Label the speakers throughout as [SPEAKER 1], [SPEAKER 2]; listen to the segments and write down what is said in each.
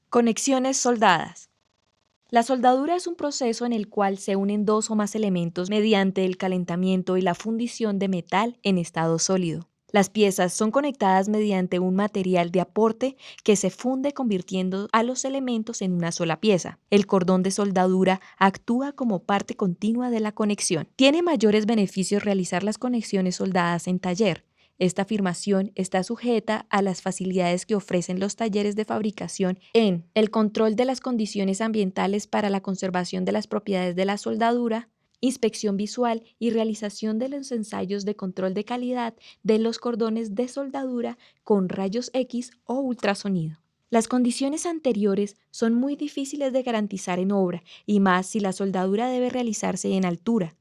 [SPEAKER 1] Conexiones soldadas. La soldadura es un proceso en el cual se unen dos o más elementos mediante el calentamiento y la fundición de metal en estado sólido. Las piezas son conectadas mediante un material de aporte que se funde convirtiendo a los elementos en una sola pieza. El cordón de soldadura actúa como parte continua de la conexión. Tiene mayores beneficios realizar las conexiones soldadas en taller. Esta afirmación está sujeta a las facilidades que ofrecen los talleres de fabricación en el control de las condiciones ambientales para la conservación de las propiedades de la soldadura, inspección visual y realización de los ensayos de control de calidad de los cordones de soldadura con rayos X o ultrasonido. Las condiciones anteriores son muy difíciles de garantizar en obra y más si la soldadura debe realizarse en altura.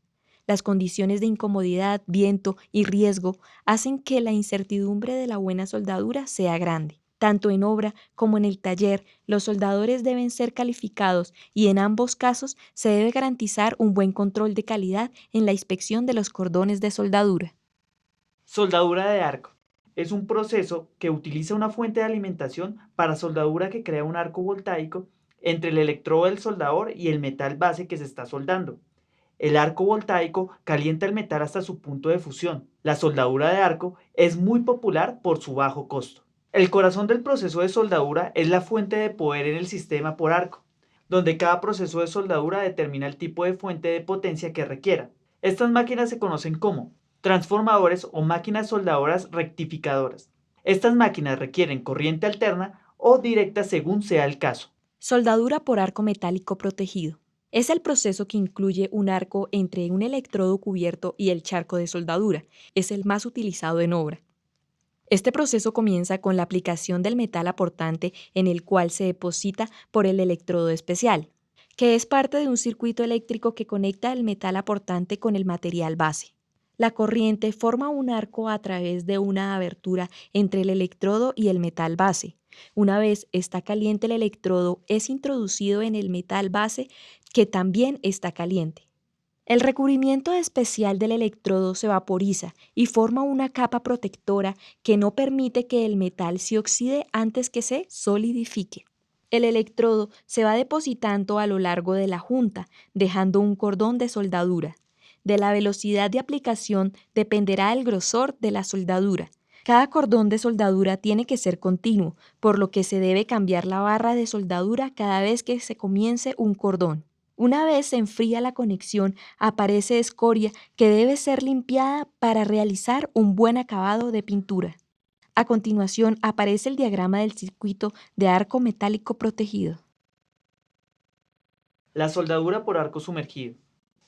[SPEAKER 1] Las condiciones de incomodidad, viento y riesgo hacen que la incertidumbre de la buena soldadura sea grande. Tanto en obra como en el taller, los soldadores deben ser calificados y en ambos casos se debe garantizar un buen control de calidad en la inspección de los cordones de soldadura.
[SPEAKER 2] Soldadura de arco. Es un proceso que utiliza una fuente de alimentación para soldadura que crea un arco voltaico entre el electrodo del soldador y el metal base que se está soldando. El arco voltaico calienta el metal hasta su punto de fusión. La soldadura de arco es muy popular por su bajo costo. El corazón del proceso de soldadura es la fuente de poder en el sistema por arco, donde cada proceso de soldadura determina el tipo de fuente de potencia que requiera. Estas máquinas se conocen como transformadores o máquinas soldadoras rectificadoras. Estas máquinas requieren corriente alterna o directa según sea el caso.
[SPEAKER 1] Soldadura por arco metálico protegido. Es el proceso que incluye un arco entre un electrodo cubierto y el charco de soldadura. Es el más utilizado en obra. Este proceso comienza con la aplicación del metal aportante en el cual se deposita por el electrodo especial, que es parte de un circuito eléctrico que conecta el metal aportante con el material base. La corriente forma un arco a través de una abertura entre el electrodo y el metal base. Una vez está caliente el electrodo, es introducido en el metal base que también está caliente. El recubrimiento especial del electrodo se vaporiza y forma una capa protectora que no permite que el metal se oxide antes que se solidifique. El electrodo se va depositando a lo largo de la junta, dejando un cordón de soldadura. De la velocidad de aplicación dependerá el grosor de la soldadura. Cada cordón de soldadura tiene que ser continuo, por lo que se debe cambiar la barra de soldadura cada vez que se comience un cordón. Una vez se enfría la conexión, aparece escoria que debe ser limpiada para realizar un buen acabado de pintura. A continuación aparece el diagrama del circuito de arco metálico protegido.
[SPEAKER 2] La soldadura por arco sumergido.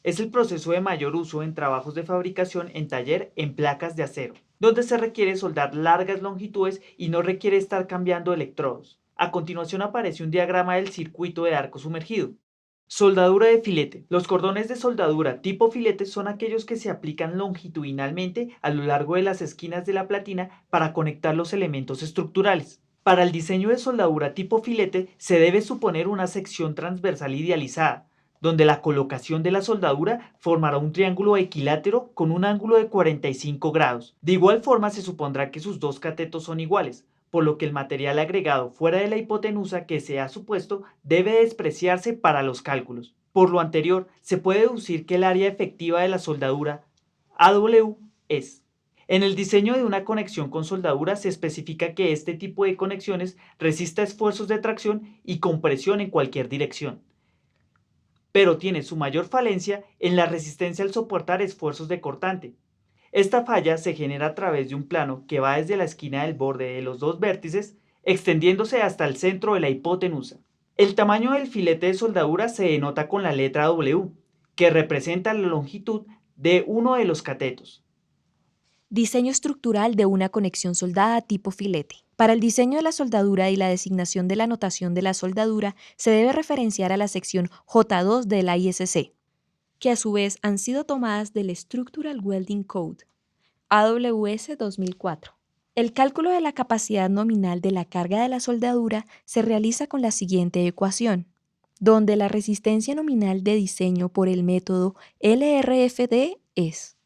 [SPEAKER 2] Es el proceso de mayor uso en trabajos de fabricación en taller en placas de acero, donde se requiere soldar largas longitudes y no requiere estar cambiando electrodos. A continuación aparece un diagrama del circuito de arco sumergido. Soldadura de filete. Los cordones de soldadura tipo filete son aquellos que se aplican longitudinalmente a lo largo de las esquinas de la platina para conectar los elementos estructurales. Para el diseño de soldadura tipo filete se debe suponer una sección transversal idealizada, donde la colocación de la soldadura formará un triángulo equilátero con un ángulo de 45 grados. De igual forma se supondrá que sus dos catetos son iguales, por lo que el material agregado fuera de la hipotenusa que se ha supuesto debe despreciarse para los cálculos. Por lo anterior, se puede deducir que el área efectiva de la soldadura AW es. En el diseño de una conexión con soldadura se especifica que este tipo de conexiones resista esfuerzos de tracción y compresión en cualquier dirección, pero tiene su mayor falencia en la resistencia al soportar esfuerzos de cortante. Esta falla se genera a través de un plano que va desde la esquina del borde de los dos vértices, extendiéndose hasta el centro de la hipotenusa. El tamaño del filete de soldadura se denota con la letra W, que representa la longitud de uno de los catetos.
[SPEAKER 1] Diseño estructural de una conexión soldada tipo filete. Para el diseño de la soldadura y la designación de la notación de la soldadura se debe referenciar a la sección J2 de la ISC, que a su vez han sido tomadas del Structural Welding Code, AWS 2004. El cálculo de la capacidad nominal de la carga de la soldadura se realiza con la siguiente ecuación, donde la resistencia nominal de diseño por el método LRFD es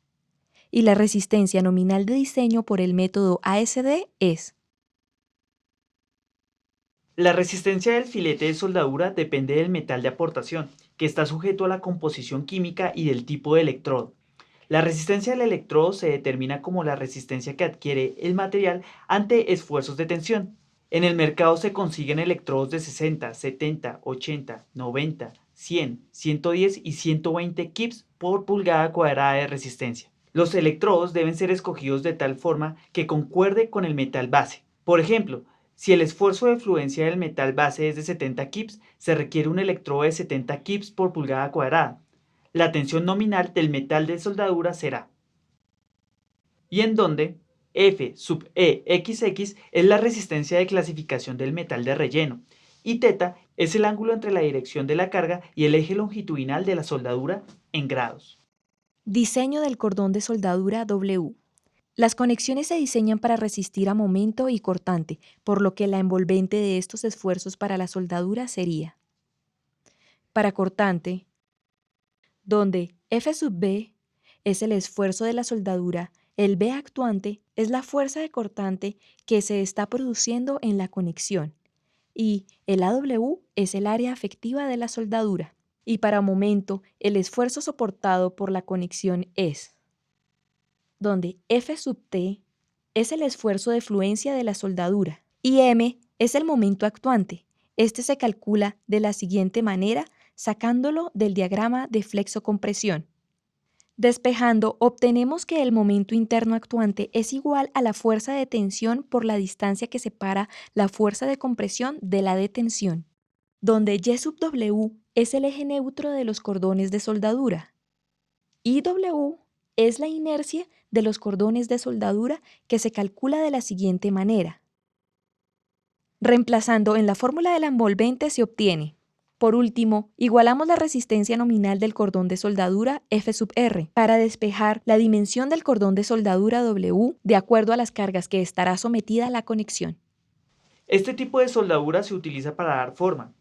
[SPEAKER 1] y la resistencia nominal de diseño por el método ASD es.
[SPEAKER 2] La resistencia del filete de soldadura depende del metal de aportación, que está sujeto a la composición química y del tipo de electrodo. La resistencia del electrodo se determina como la resistencia que adquiere el material ante esfuerzos de tensión. En el mercado se consiguen electrodos de 60, 70, 80, 90, 100, 110 y 120 kips por pulgada cuadrada de resistencia. Los electrodos deben ser escogidos de tal forma que concuerde con el metal base. Por ejemplo, si el esfuerzo de fluencia del metal base es de 70 kips, se requiere un electrodo de 70 kips por pulgada cuadrada. La tensión nominal del metal de soldadura será, y en donde F sub EXX es la resistencia de clasificación del metal de relleno, y θ es el ángulo entre la dirección de la carga y el eje longitudinal de la soldadura en grados.
[SPEAKER 1] Diseño del cordón de soldadura W. Las conexiones se diseñan para resistir a momento y cortante, por lo que la envolvente de estos esfuerzos para la soldadura sería: para cortante, donde F sub B es el esfuerzo de la soldadura, el B actuante es la fuerza de cortante que se está produciendo en la conexión, y el AW es el área afectiva de la soldadura. Y para momento, el esfuerzo soportado por la conexión es, donde F sub T es el esfuerzo de fluencia de la soldadura y M es el momento actuante. Este se calcula de la siguiente manera, sacándolo del diagrama de flexocompresión. Despejando, obtenemos que el momento interno actuante es igual a la fuerza de tensión por la distancia que separa la fuerza de compresión de la de tensión, donde Y sub W es el eje neutro de los cordones de soldadura y W es la inercia de los cordones de soldadura, que se calcula de la siguiente manera. Reemplazando en la fórmula de la envolvente se obtiene. Por último, igualamos la resistencia nominal del cordón de soldadura F sub R para despejar la dimensión del cordón de soldadura W de acuerdo a las cargas que estará sometida a la conexión.
[SPEAKER 2] Este tipo de soldadura se utiliza para dar forma.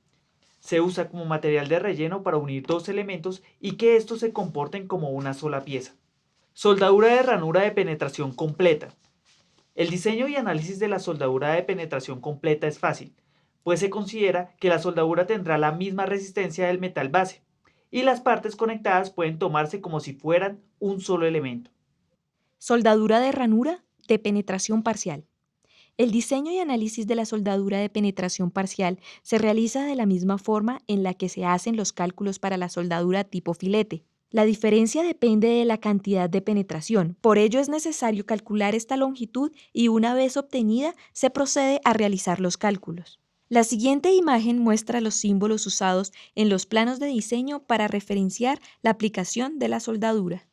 [SPEAKER 2] Se usa como material de relleno para unir dos elementos y que estos se comporten como una sola pieza. Soldadura de ranura de penetración completa. El diseño y análisis de la soldadura de penetración completa es fácil, pues se considera que la soldadura tendrá la misma resistencia del metal base, y las partes conectadas pueden tomarse como si fueran un solo elemento.
[SPEAKER 1] Soldadura de ranura de penetración parcial. El diseño y análisis de la soldadura de penetración parcial se realiza de la misma forma en la que se hacen los cálculos para la soldadura tipo filete. La diferencia depende de la cantidad de penetración, por ello es necesario calcular esta longitud y una vez obtenida se procede a realizar los cálculos. La siguiente imagen muestra los símbolos usados en los planos de diseño para referenciar la aplicación de la soldadura.